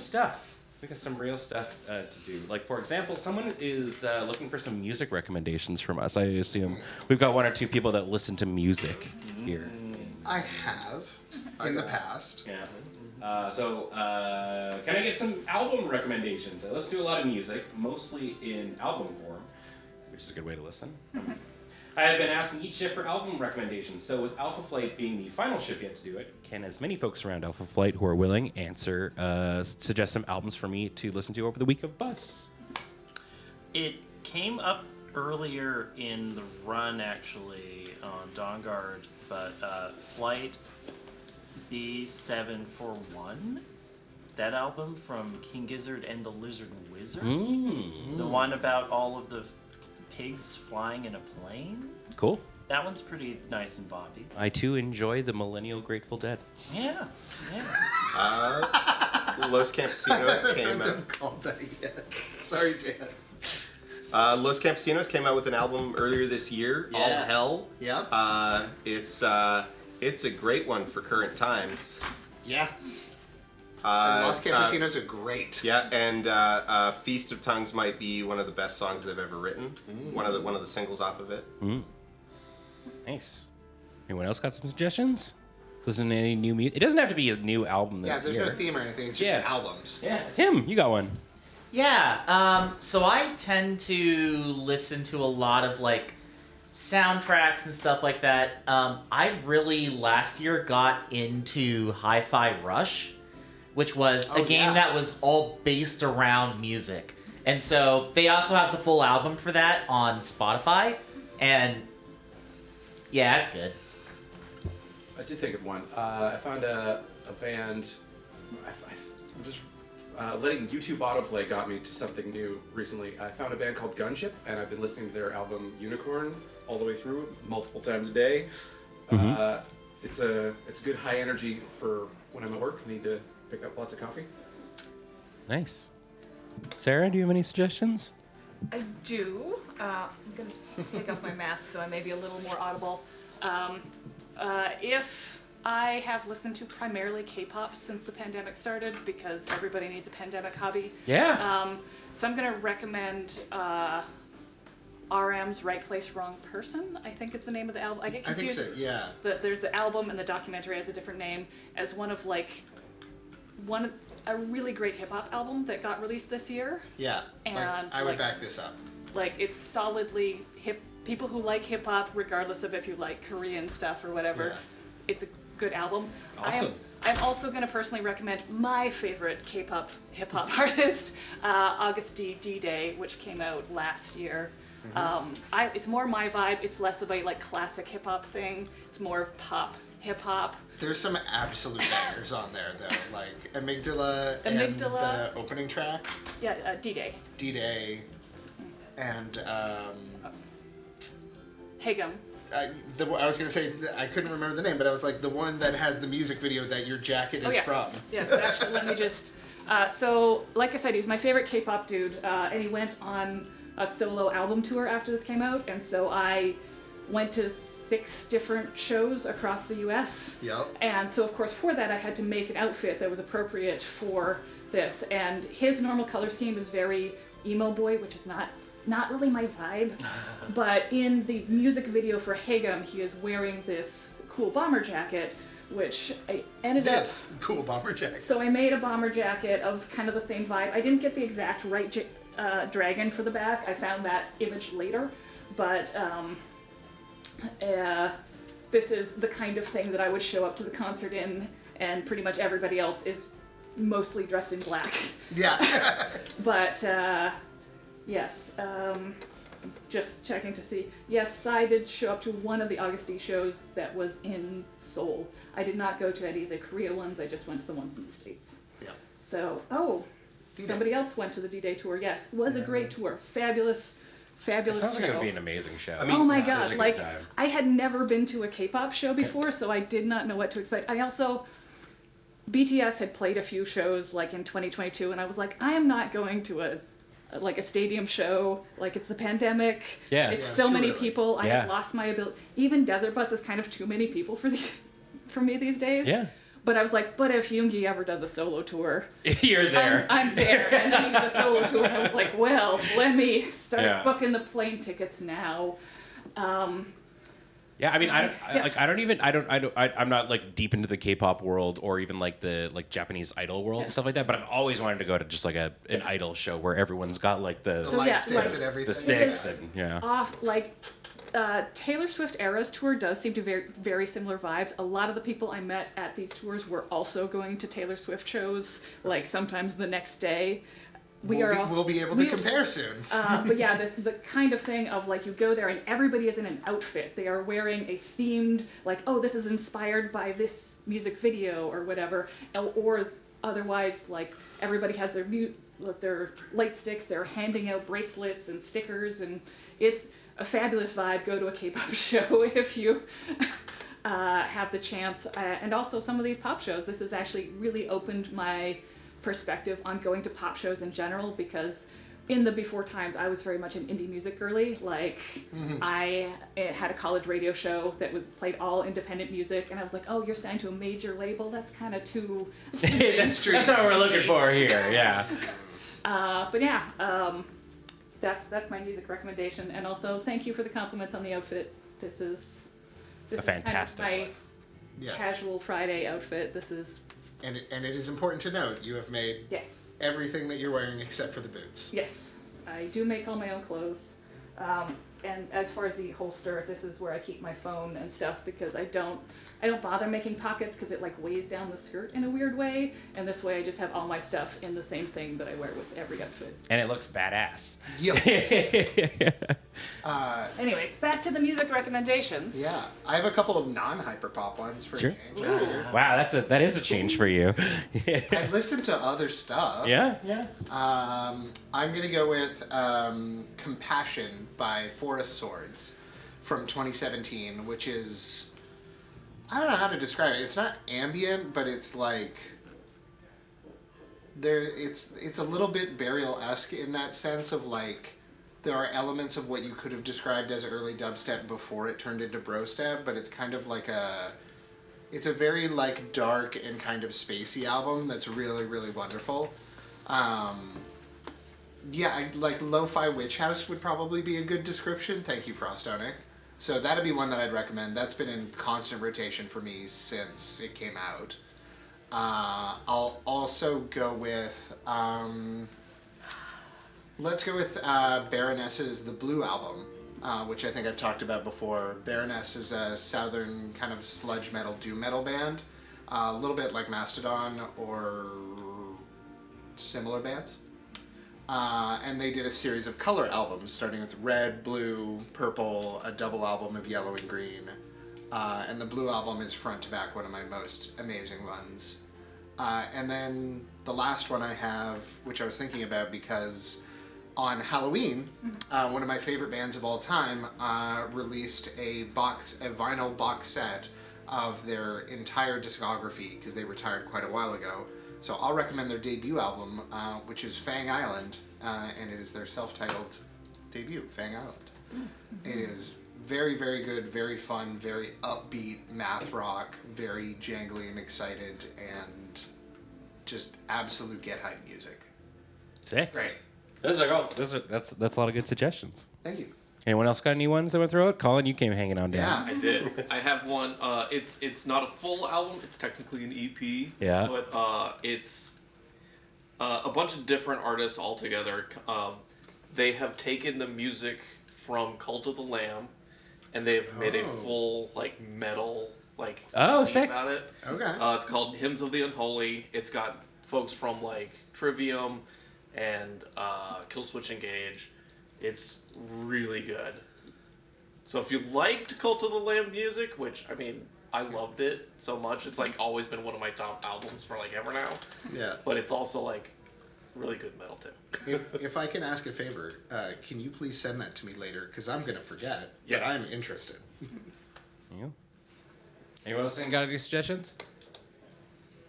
stuff. We got some real stuff to do. Like, for example, someone is looking for some music recommendations from us. I assume we've got one or two people that listen to music here. I have in the past. Yeah. So can I get some album recommendations? Let's do a lot of music, mostly in album form, which is a good way to listen. I have been asking each shift for album recommendations, so with Alpha Flight being the final shift yet to do it, can as many folks around Alpha Flight who are willing suggest some albums for me to listen to over the week of Bus? It came up earlier in the run, actually, on Dawn Guard, but Flight B741, that album from King Gizzard and the Lizard Wizard, the one about all of the pigs flying in a plane. Cool. That one's pretty nice and boppy. I too enjoy the Millennial Grateful Dead. Yeah. Los Campesinos came I've out. called that yet. Sorry, Dan. Los Campesinos came out with an album earlier this year, Yeah. All Hell. Yep. It's a great one for current times. Yeah. And Los Campesinos are great. Yeah, and Feast of Tongues might be one of the best songs they've ever written. One of the singles off of it. Nice. Anyone else got some suggestions? Listen to any new music? It doesn't have to be a new album this Yeah, there's year. no theme or anything. It's just Yeah. albums. Yeah, Tim, you got one. Yeah, so I tend to listen to a lot of like soundtracks and stuff like that. I really last year got into Hi-Fi Rush, which was a game that was all based around music. And so they also have the full album for that on Spotify, and yeah, it's good. I did think of one. I found a band. I'm just letting YouTube autoplay got me to something new recently. I found a band called Gunship, and I've been listening to their album Unicorn all the way through, multiple times a day. It's a good high energy for when I'm at work. I need to pick up lots of coffee. Nice. Sarah, do you have any suggestions? I do. I'm going to take off my mask so I may be a little more audible. If I have listened to primarily K-pop since the pandemic started, because everybody needs a pandemic hobby. Yeah. So I'm going to recommend RM's Right Place, Wrong Person, I think is the name of the album. I get I think confused. so, yeah. There's the album and the documentary has a different name as a really great hip-hop album that got released this year. Yeah. And, I would back this up. Like, it's solidly hip. People who like hip-hop, regardless of if you like Korean stuff or whatever, Yeah. it's a good album. Awesome. I'm also going to personally recommend my favorite K-pop hip-hop artist, August D-Day, which came out last year. It's more my vibe. It's less of a like classic hip-hop thing. It's more of pop hip-hop. There's some absolute bangers on there, though, like Amygdala and the opening track, Yeah, D-Day. D-Day, and Hagum. I was going to say, I couldn't remember the name, but I was like, the one that has the music video that your jacket is yes. from. Yes, actually, let me just... so, like I said, he's my favorite K-pop dude, and he went on a solo album tour after this came out, and so I went to 6 different shows across the U.S. Yep. And so, of course, for that, I had to make an outfit that was appropriate for this, and his normal color scheme is very emo boy, which is not really my vibe, but in the music video for Hagum, he is wearing this cool bomber jacket, which I ended up... cool bomber jacket. So I made a bomber jacket of kind of the same vibe. I didn't get the exact right dragon for the back. I found that image later, but this is the kind of thing that I would show up to the concert in, and pretty much everybody else is mostly dressed in black. Yeah. But... yes, just checking to see. Yes, I did show up to one of the August D shows that was in Seoul. I did not go to any of the Korea ones, I just went to the ones in the States. Yeah. So, D-Day. somebody else went to the D-Day tour, yes. It was a great tour. Fabulous Sounds show. like it would be an amazing show. I mean, Oh my Such a god, good like, time. I had never been to a K-pop show before, so I did not know what to expect. I also... BTS had played a few shows, like, in 2022, and I was like, I am not going to a stadium show, like it's the pandemic. Yeah. It's Yeah, so it's too many early. people. I Yeah. have lost my ability. Even Desert Bus is kind of too many people for me these days. Yeah. But I was like, but if Yoongi ever does a solo tour, You're there. I'm there. And then he did a solo tour, and I was like, well, let me start booking the plane tickets now. Yeah, I mean, I'm not like deep into the K-pop world or even like the Japanese idol world and stuff like that. But I've always wanted to go to just like an idol show where everyone's got like the light sticks and everything. the sticks and Off like Taylor Swift Eras tour does seem to very very similar vibes. A lot of the people I met at these tours were also going to Taylor Swift shows, like sometimes the next day. We'll be able to compare soon. But yeah, the kind of thing of like you go there and everybody is in an outfit. They are wearing a themed, like, oh, this is inspired by this music video or whatever, or otherwise like everybody has their light sticks. They're handing out bracelets and stickers, and it's a fabulous vibe. Go to a K-pop show if you have the chance, and also some of these pop shows. This has actually really opened my perspective on going to pop shows in general, because in the before times I was very much an indie music girly. Like I had a college radio show that played all independent music, and I was like, oh, you're signed to a major label? That's kind of too that's not what we're looking for here. Yeah. But yeah, that's my music recommendation, and also thank you for the compliments on the outfit. This is fantastic kind of my casual Friday outfit. This is. And it is important to note, you have made everything that you're wearing except for the boots. Yes, I do make all my own clothes. And as far as the holster, this is where I keep my phone and stuff, because I don't bother making pockets because it like weighs down the skirt in a weird way. And this way I just have all my stuff in the same thing that I wear with every outfit. And it looks badass. Yep. Anyways, back to the music recommendations. Yeah, I have a couple of non-hyperpop ones for a change. Wow, that is a change for you. I listen to other stuff. Yeah. I'm gonna go with "Compassion" by Forest Swords from 2017, which is, I don't know how to describe it. It's not ambient, but it's like it's a little bit Burial-esque in that sense of like. There are elements of what you could have described as early dubstep before it turned into brostep, but it's kind of like it's a very like dark and kind of spacey album that's really, really wonderful. Yeah, like Lo-Fi Witch House would probably be a good description. Thank you, Frostonic. So that'd be one that I'd recommend. That's been in constant rotation for me since it came out. I'll also go with... let's go with Baroness's The Blue Album, which I think I've talked about before. Baroness is a southern kind of sludge metal, doom metal band. A little bit like Mastodon or similar bands. And they did a series of color albums, starting with red, blue, purple, a double album of yellow and green. And the Blue Album is front to back one of my most amazing ones. And then the last one I have, which I was thinking about because on Halloween, one of my favorite bands of all time released a vinyl box set of their entire discography because they retired quite a while ago. So I'll recommend their debut album, which is Fang Island, and it is their self-titled debut, Fang Island. It is very, very good, very fun, very upbeat math rock, very jangly and excited, and just absolute get hype music. Sick. Great. That's a lot of good suggestions. Thank you. Anyone else got any ones they want to throw out? Colin, you came hanging on down. Yeah. I did. I have one. It's not a full album. It's technically an EP. Yeah. But it's a bunch of different artists all together. They have taken the music from Cult of the Lamb, and they've made a full like metal like sick about it. Okay. It's called Hymns of the Unholy. It's got folks from like Trivium and Killswitch Engage. It's really good. So if you liked Cult of the Lamb music, which I mean I loved it so much, it's like always been one of my top albums for like ever now. Yeah. But it's also like really good metal too. If I can ask a favor, can you please send that to me later? Because I'm going to forget, Yes. but I'm interested. Yeah. Anyone else got any suggestions?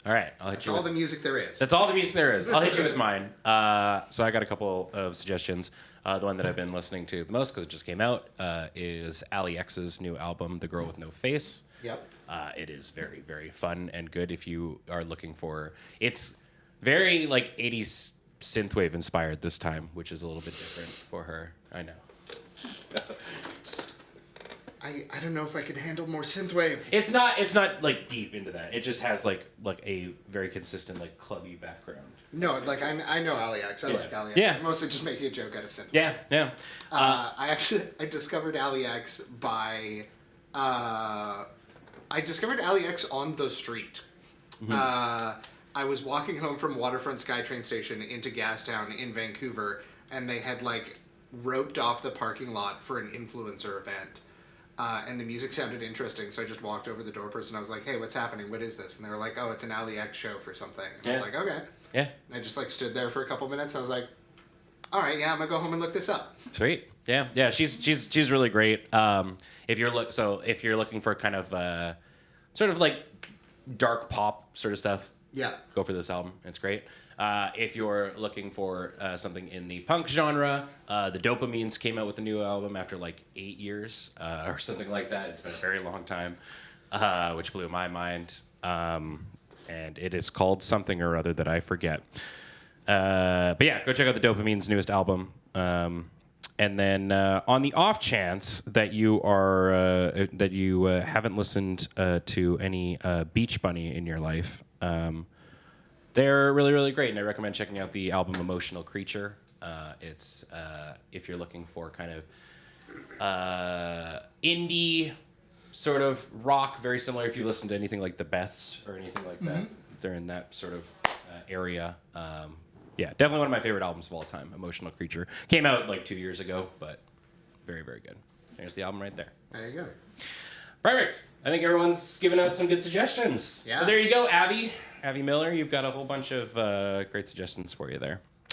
All right, I'll hit That's you. all the music there is. That's all the music there is. I'll hit you with mine. So I got a couple of suggestions. The one that I've been listening to the most because it just came out is Ali X's new album, The Girl with No Face. Yep. It is very, very fun and good if you are looking for. It's very like 80s synthwave inspired this time, which is a little bit different for her. I know. I don't know if I could handle more synthwave. It's not like deep into that. It just has like a very consistent like clubby background. No, like I know Ali-X. I like Ali-X. Yeah. I'm mostly just making a joke out of synthwave. Yeah. I discovered Ali-X by I discovered Ali-X on the street. I was walking home from Waterfront SkyTrain station into Gastown in Vancouver, and they had like roped off the parking lot for an influencer event. And the music sounded interesting, so I just walked over the door person. I was like, "Hey, what's happening? What is this?" And they were like, "Oh, it's an Ali-X show for something." And I was like, "Okay." Yeah. And I just like stood there for a couple minutes. I was like, "All right, yeah, I'm gonna go home and look this up." Sweet. Yeah. She's really great. If you're looking for kind of sort of like dark pop sort of stuff, Yeah. go for this album. It's great. If you're looking for something in the punk genre, the Dopamines came out with a new album after like 8 years or something like that. It's been a very long time, which blew my mind. And it is called something or other that I forget. But yeah, go check out the Dopamines' newest album. And then on the off chance that you haven't listened to any Beach Bunny in your life, they're really, really great, and I recommend checking out the album Emotional Creature. It's if you're looking for kind of indie sort of rock, very similar if you listen to anything like the Beths or anything like that. They're in that sort of area. Yeah, definitely one of my favorite albums of all time, Emotional Creature. Came out like 2 years ago, but very, very good. There's the album right there. There you go. Perfect. I think everyone's given out some good suggestions. Yeah. So there you go, Abby Miller. You've got a whole bunch of great suggestions for you there.